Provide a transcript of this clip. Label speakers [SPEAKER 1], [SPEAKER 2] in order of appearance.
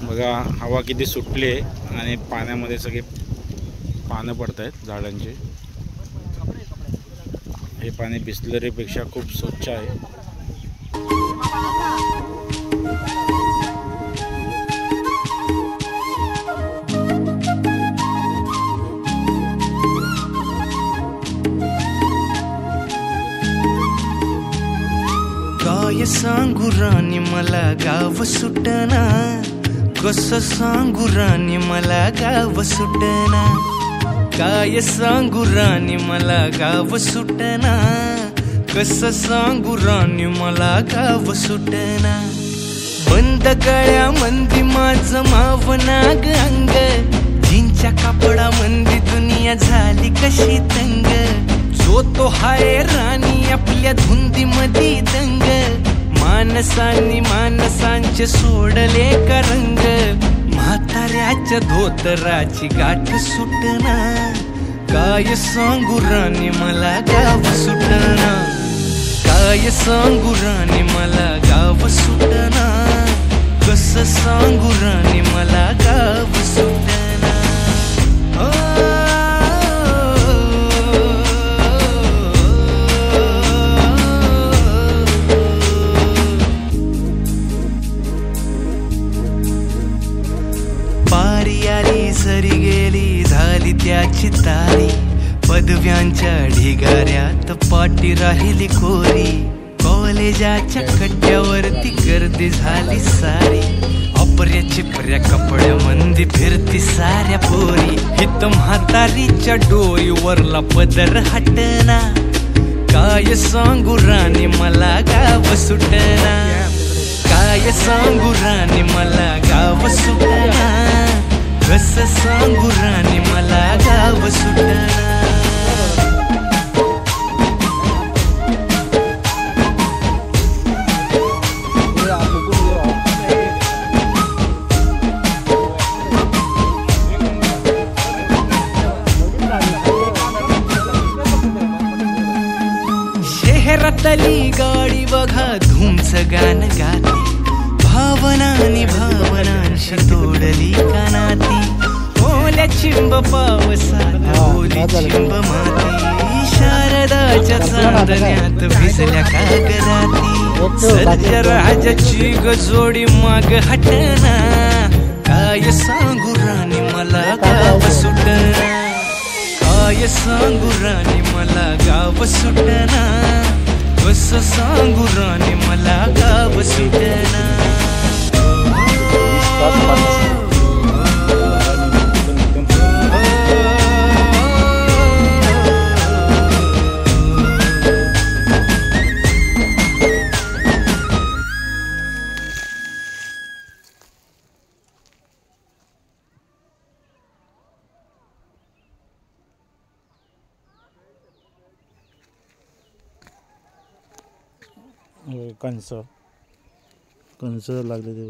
[SPEAKER 1] बघा हवा किती सुटली आहे आणि पाण्यामध्ये सगळे पानं पडत आहेत झाडांचे। हे पाणी बिस्लरीपेक्षा खूप स्वच्छ आहे।
[SPEAKER 2] काय सांगू राणी मला गाव सुटना, कसं सांगू राणी मला गाव सुटना। काय सांगू राणी मला गाव सुटना, कसं सांगू राणी मला गाव सुटना। बंद गळ्यामंदी माझं मावनाग अंग, जीनच्या कापडामंदी दुनिया झाली कशी तंग। जो तो हाय राणी आपल्या धुंदीमध्ये दंग, माणसांनी माणसांचे सोडले का रंग। म्हाताऱ्याच्या धोतराची गाठ सुटना, काय सांगू राणी मला गाव सुटना। काय सांगू राणी मला गाव सुटना, कसं सांगू राणी मला गाव सुटना। पारी आली सरी गेली झाली त्याची तारी, पदव्यांच्या ढिगाऱ्यात पाटी राहिली कोरी। कॉलेजाच्या कट्ट्यावरती गर्दी झाली सारी, अपर्या चिपऱ्या कपड्यामंदी फिरती साऱ्या पोरी। हित म्हातारीच्या डोईवरला पदर हटना, काय सांगू राणी मला गाव सुटना। काय सांगू राणी मला गाव सुटना, कसं सांगू राणी मला गाव सुटना। शहरातली गाडी बघा धूमचं गाणं गाते, भावनांनी भावनांशी तोडली कानाती। ओल्या चिंब पावसात ओली चिंब माती, शारदाच्या चांदण्यात भिजल्या कागदाती। सध्या राजाची गजोडी माग हटना, काय सांगू राणी मला गाव सुटना। काय सांगू राणी मला गाव सुटना, कसं सांगू राणी मला गाव सुटना।
[SPEAKER 1] कंस लागले ते